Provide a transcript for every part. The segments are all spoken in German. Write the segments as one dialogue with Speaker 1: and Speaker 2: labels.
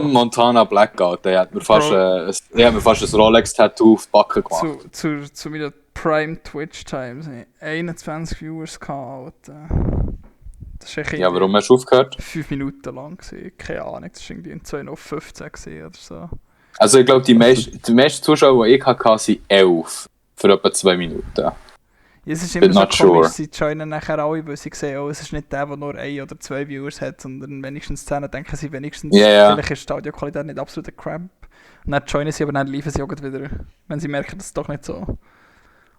Speaker 1: Montana Blackout, der hat mir fast,
Speaker 2: Bro.
Speaker 1: der hat mir fast ein Rolex-Tattoo auf die Backe gemacht.
Speaker 2: Zu meiner Prime Twitch Times 21 Viewers gehabt. Das ist
Speaker 1: Ja, warum hast du aufgehört?
Speaker 2: 5 Minuten lang gewesen. Keine Ahnung, das war irgendwie in 2:15 gewesen oder so.
Speaker 1: Also ich glaube, die meisten Zuschauer, die ich hatte, sind 11. Für etwa 2 Minuten.
Speaker 2: Ja, es ist immer
Speaker 1: Bin
Speaker 2: so
Speaker 1: not
Speaker 2: komisch,
Speaker 1: sure.
Speaker 2: sie joinen nachher alle, weil sie sehen, oh, es ist nicht der, der nur 1 oder 2 Viewers hat, sondern wenigstens 10, dann denken sie wenigstens,
Speaker 1: Ja.
Speaker 2: vielleicht ist die Audioqualität nicht absoluter Crap. Und dann joinen sie, aber dann liefern sie auch wieder, wenn sie merken, dass es doch nicht so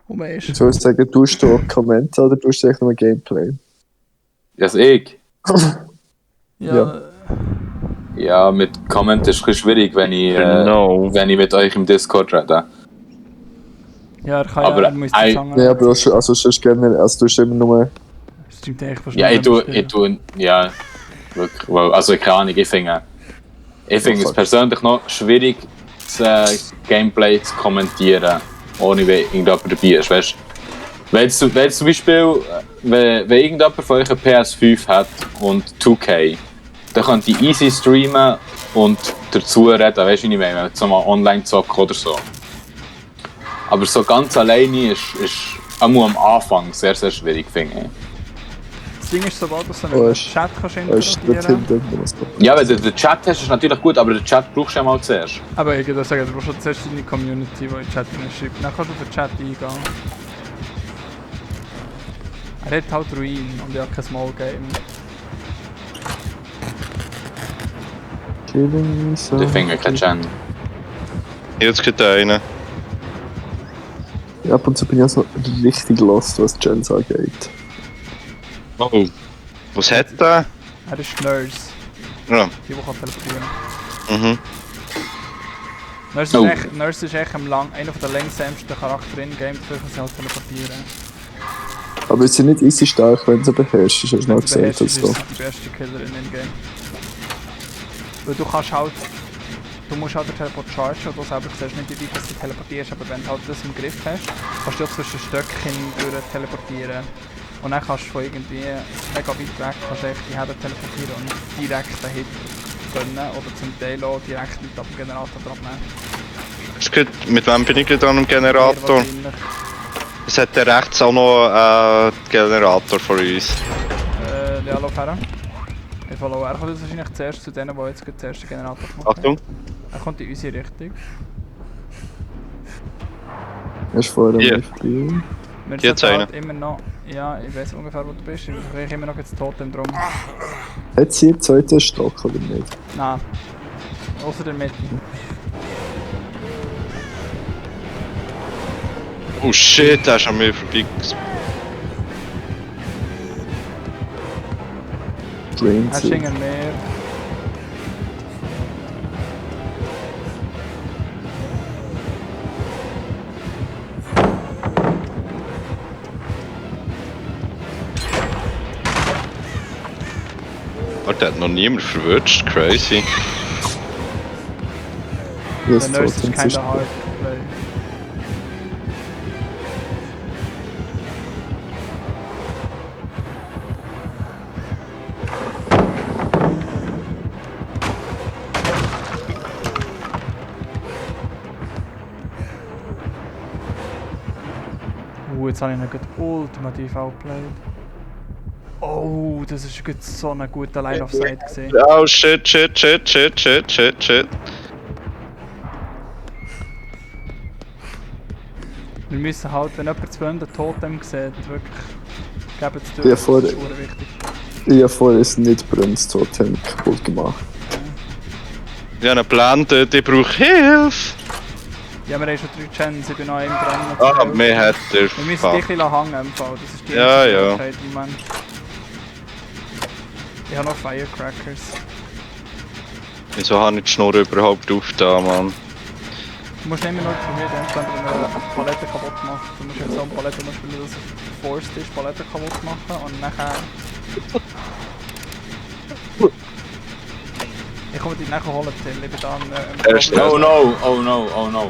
Speaker 2: rum ist.
Speaker 3: Ich soll sagen, tust du Kommentare oder tust du echt nur Gameplay?
Speaker 1: Das ich.
Speaker 2: Ja.
Speaker 1: Ja, mit Comment ist es ein bisschen schwierig, wenn ich,
Speaker 4: Genau.
Speaker 1: wenn ich mit euch im Discord rede.
Speaker 2: Ja, er kann
Speaker 1: Aber
Speaker 2: ja, er muss die sagen.
Speaker 3: Ja, aber also sonst gerne, also du hast immer nur...
Speaker 2: Stimmt eigentlich fast
Speaker 1: Ja,
Speaker 2: nur,
Speaker 1: ich tue, ja, wirklich, well, also keine Ahnung, ich finde es persönlich noch schwierig, das Gameplay zu kommentieren, ohne wenn irgendjemand dabei ist, weißt du? Wenn zum Beispiel, wenn irgendjemand von euch eine PS5 hat und 2K, dann könnt ihr easy streamen und dazu reden, weißt du, wie ich meine, so mal online zocken oder so. Aber so ganz alleine ist auch am Anfang sehr, sehr schwierig, finde ich.
Speaker 2: Das Ding ist, sobald du so
Speaker 3: Oh,
Speaker 2: einen
Speaker 3: ist-
Speaker 2: Chat kannst
Speaker 3: Weißt du, dort
Speaker 2: interagieren.
Speaker 3: hinten, was kommt.
Speaker 1: Ja, wenn du den Chat hast, ist natürlich gut, aber den Chat brauchst du ja mal zuerst.
Speaker 2: Aber ich würde sagen, du brauchst schon zuerst deine Community, die in den Chat schreibt. Dann kannst du auf den Chat eingehen. Er hat halt Ruin und ja kein Small Game.
Speaker 3: Killing me so.
Speaker 1: Ich finde keinen Chan.
Speaker 4: Jetzt geht einer.
Speaker 3: Ja, ab und zu bin ich also richtig lost, was Gens angeht.
Speaker 4: Oh. Was hat der?
Speaker 2: Er ist Nurse,
Speaker 4: Ja.
Speaker 2: die kann teleportieren.
Speaker 4: Mhm.
Speaker 2: Nurse
Speaker 1: Oh.
Speaker 2: Nurse ist echt einer der längsamsten Charaktere in Game, dafür kann sie halt teleportieren.
Speaker 3: Aber es ist nicht easy stark, wenn du sie beherrschst, hast du mal
Speaker 2: Wenn sie beherrscht
Speaker 3: gesagt.
Speaker 2: ist,
Speaker 3: Also.
Speaker 2: ist sie die beste Killerin in Game. Weil du kannst halt... Du musst halt den Teleport chargen und du selber siehst nicht, wie weit du teleportierst, aber wenn du halt das im Griff hast, kannst du auch zwischen Stöckchen durch teleportieren. Und dann kannst du von irgendwie mega weit weg kannst du echt die Herde teleportieren und direkt einen Hit gönnen oder zum Teil auch direkt mit dem Generator dran nehmen.
Speaker 4: Es geht, mit wem bin ich gerade an einem Generator?
Speaker 2: Sehr
Speaker 4: Es hat der rechts auch noch einen Generator von uns.
Speaker 2: wahrscheinlich. Ja, lauf her. Ich follow. Er kommt jetzt wahrscheinlich zuerst zu denen, die jetzt gerade zuerst den Generator gemacht haben.
Speaker 4: Achtung.
Speaker 2: Er kommt in unsere Richtung.
Speaker 3: Hast du vorher
Speaker 4: Hier.
Speaker 3: nicht gespielt?
Speaker 2: Wir
Speaker 4: Jetzt
Speaker 2: sind
Speaker 4: einer.
Speaker 2: halt immer noch... Ja, ich weiß ungefähr, wo du bist. Ich bin immer noch jetzt Totem drum.
Speaker 3: Hat sie einen zweiten Stock oder nicht?
Speaker 2: Nein. Außer der Mitte.
Speaker 4: Oh shit, der ist an mir vorbei.
Speaker 3: Drain
Speaker 2: Er ist
Speaker 3: sie.
Speaker 2: hinter mir.
Speaker 4: Oh, der hat noch niemand verwünscht, crazy.
Speaker 3: Ja, das
Speaker 2: Der Nurse ist
Speaker 3: Totem
Speaker 2: kein
Speaker 3: ist-
Speaker 2: hard play. Jetzt habe ich ihn gerade ultimativ outplayed. Oh, das ist gerade so ein guter Line of Sight gesehen.
Speaker 4: Oh shit, shit, shit, shit, shit, shit, shit.
Speaker 2: Wir müssen halt, wenn jemand zu Wände Totem sieht, wirklich geben es durch.
Speaker 3: Ja,
Speaker 2: Das
Speaker 3: voll.
Speaker 2: ist verdammt wichtig.
Speaker 3: Ich habe vorher ein nicht brennendes Totem kaputt gemacht.
Speaker 4: Ich habe einen Plan, die braucht Hilfe.
Speaker 2: Ja, wir haben schon 3 Gens, ich bin noch einem dran.
Speaker 4: Ah, mir hat der
Speaker 2: Wir müssen dich ein
Speaker 4: Fuck.
Speaker 2: bisschen hängen im Fall, das ist die
Speaker 4: Ja,
Speaker 2: einzige
Speaker 4: ja.
Speaker 2: Möglichkeit, wie man... Ich habe noch Firecrackers.
Speaker 4: Wieso habe ich die Schnur überhaupt aufgetan, Mann?
Speaker 2: Du musst immer noch probieren, wenn du eine Palette kaputt machst. Du musst jetzt so eine Palette noch spielen, dass es forced ist, Palette kaputt machen und nachher... Ich komme dich nachher holen, Till, ich bin dann...
Speaker 4: Er ist
Speaker 1: Oh no, oh no, oh no.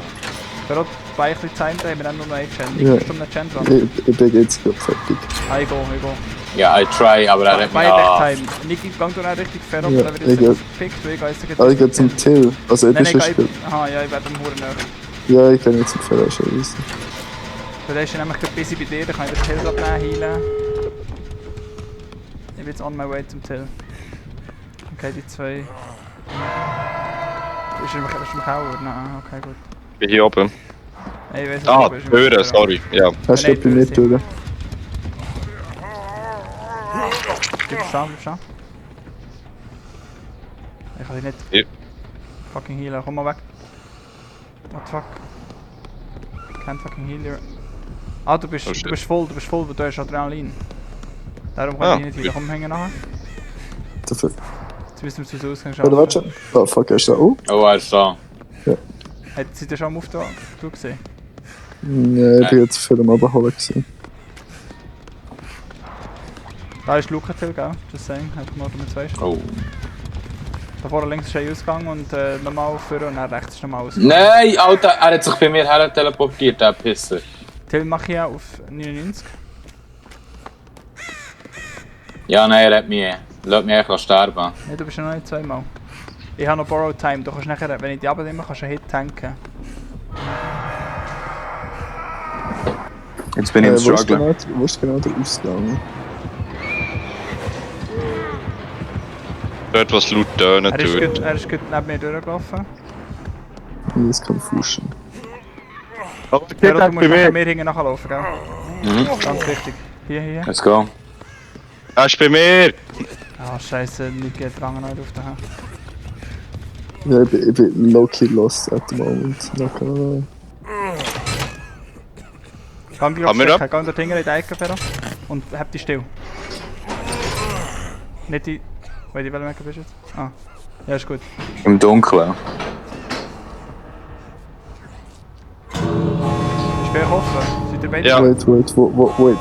Speaker 2: Pero Speichel Zeit, da haben wir dann nur noch einen Gen.
Speaker 3: Ja.
Speaker 2: Kommst du um den Gen dran?
Speaker 3: Ich bin jetzt gerade fertig.
Speaker 2: Ich gehe.
Speaker 1: Ja, I try, aber er hat mich...
Speaker 2: Beide
Speaker 1: Ah,
Speaker 2: Time. Niki, gang du auch richtig fair,
Speaker 3: Ja,
Speaker 2: aber dann wird
Speaker 3: ich
Speaker 2: jetzt gepickt, weil ich gehe jetzt
Speaker 3: Ah, ich gehe zum Till. Also, ich
Speaker 2: Nein,
Speaker 3: bin schon
Speaker 2: nein,
Speaker 3: spät.
Speaker 2: aha, ja, ich werde am Huren nach.
Speaker 3: Ja, ich kann jetzt zum Verarschen wissen.
Speaker 2: Weil der ist ja nämlich gerade busy bei dir, dann kann ich den Till abnehmen, healen. Ich bin jetzt on my way zum Till. Okay, die zwei... Ist er mich auch? Nein, okay, gut.
Speaker 4: Ich bin hier oben.
Speaker 2: Hey, ich weiss nicht,
Speaker 4: Ah,
Speaker 2: ob er ist.
Speaker 4: Hören, sorry. Ja.
Speaker 3: Hast du bei mir durch?
Speaker 2: Bleib stehen. Ich kann dich nicht...
Speaker 4: Ja.
Speaker 2: Fucking healen, komm mal weg. What the fuck? Can't fucking heal you. Ah, du bist voll, weil du hast Adrenalin. Darum kann ich dich nicht healen. Komm, hängen nachher.
Speaker 3: Dafür.
Speaker 2: Jetzt müssen wir zu Ausgang schauen.
Speaker 3: Oder warte schon. Oh fuck, er ist da. Oh.
Speaker 1: oh, er ist da.
Speaker 2: Seid ihr schon am Auftrag gesehen?
Speaker 3: Nein, ich bin jetzt für den Abholen gewesen.
Speaker 2: Da ist Lucatil, gell? Just saying, hat man mit 2 Stunden.
Speaker 1: Oh.
Speaker 2: Da vorne links ist ein Ausgang und nochmal vor und dann rechts ist nochmal Ausgang.
Speaker 1: Nein, Alter, er hat sich bei mir her teleportiert, der Pisser.
Speaker 2: Till mache ich auf 99.
Speaker 1: Ja, nein, er hat mich... Lass mich eigentlich sterben.
Speaker 2: Ne, du bist ja noch nicht zweimal. Ich habe noch Borrowed Time, du kannst nachher, wenn ich die abnehme, kannst du einen Hit tanken.
Speaker 1: Jetzt bin ich im
Speaker 3: Wo ist
Speaker 1: Struggle.
Speaker 3: genau der Ausgang?
Speaker 4: Dort was laut tönen
Speaker 2: Er ist
Speaker 4: tut.
Speaker 2: gut neben mir durchgelaufen.
Speaker 3: Hier ist Confusion.
Speaker 4: Oh,
Speaker 2: Ja, du musst nachher mir hinten nachlaufen, gell?
Speaker 1: Mhm.
Speaker 2: Ganz wichtig. Hier.
Speaker 1: Let's go.
Speaker 4: Er ist bei mir!
Speaker 2: Ah, scheiße, nicht geht dran nicht auf den.
Speaker 3: Ja, ich bin low-key lost at the moment. Not gonna lie.
Speaker 2: Gang die
Speaker 4: Haben wir
Speaker 2: checken, gang dort hinten in die Ecke, Ferro. Und hab dich still. Nicht die... Weil die Welle bist du jetzt? Ah. Ja, ist gut.
Speaker 1: Im Dunkeln.
Speaker 2: Ist bei euch offen? Seid ihr beide?
Speaker 4: Ja.
Speaker 3: Wait.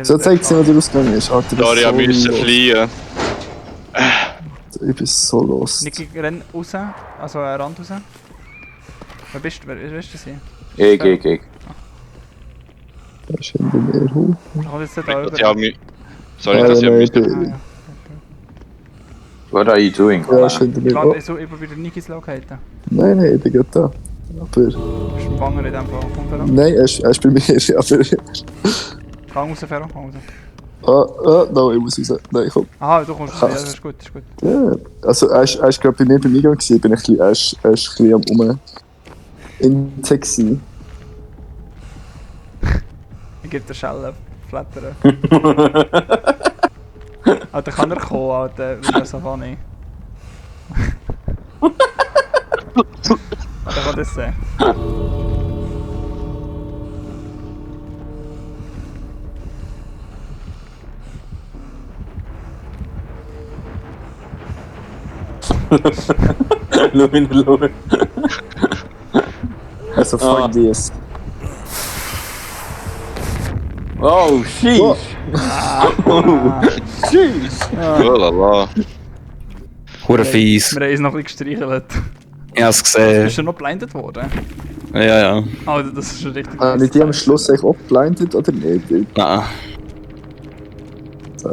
Speaker 3: So zeigt sie, wo der Ausgang ist. Alter, das
Speaker 4: Daria
Speaker 3: ist
Speaker 4: müssen
Speaker 3: lost.
Speaker 4: fliehen.
Speaker 3: Ich bin so lost.
Speaker 2: Niki, renn raus, also Rand raus. Wer bist du? Wer ist das hier?
Speaker 1: Ich.
Speaker 3: Er ist hinter mir.
Speaker 2: Ich hol jetzt da
Speaker 4: Sorry,
Speaker 2: über.
Speaker 4: dass ich auch mü- Sorry,
Speaker 3: Ah,
Speaker 4: dass ich
Speaker 3: nein,
Speaker 4: müsste.
Speaker 3: ich bin-
Speaker 2: Ja.
Speaker 1: What are you doing?
Speaker 3: Ja, er ist hinter
Speaker 2: Ich
Speaker 3: mir. Oh,
Speaker 2: warte, so über wieder Nikis Locaten.
Speaker 3: nein, ich bin gerade da. Aber...
Speaker 2: Du bist ein Banger in dem Fall. Komm, Ferro.
Speaker 3: Nein, er ist bei mir. Aber...
Speaker 2: Gang raus, Ferro. Gang raus.
Speaker 3: No, ich muss raus. Nein, komm.
Speaker 2: Aha, du kommst raus. Ja, das ist gut,
Speaker 3: Ja, also er ist gerade bei mir beim Eingang gewesen, bin ich er ist ein bisschen am Intek.
Speaker 2: Ich gebe dir Schellen flattern. Alter, kann er kommen, Alter, wie das so funny. Alter, kann das sehen?
Speaker 1: Schau.
Speaker 3: Also fuck this.
Speaker 1: Oh, sheesh.
Speaker 4: Oh la la.
Speaker 5: Hure fies.
Speaker 2: Wir haben uns noch ein bisschen gestreichelt.
Speaker 5: Ich hab's gesehen.
Speaker 2: Bist du noch blinded worden?
Speaker 5: Ja.
Speaker 2: Alter, das ist schon richtig
Speaker 3: Nicht die am Schluss eigentlich auch blinded oder nicht?
Speaker 5: Nein.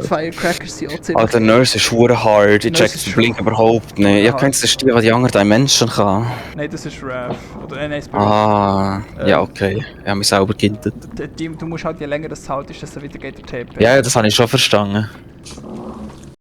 Speaker 2: Firecrackers sind auch ziemlich...
Speaker 5: Alter, Nurse ist hure hard. Ich
Speaker 2: Nurse
Speaker 5: check
Speaker 2: ist
Speaker 5: den
Speaker 2: schon
Speaker 5: Blink überhaupt nicht. Ich kennst das Stil, was die andere Dimension kann.
Speaker 2: Nein, das ist Rav. Oder nein, Spirit.
Speaker 5: Ah, ja, okay. Ich hab mich selber gekintet.
Speaker 2: Du musst halt, je länger das haltest, desto weiter geht der TP.
Speaker 5: Ja, das habe ich schon verstanden.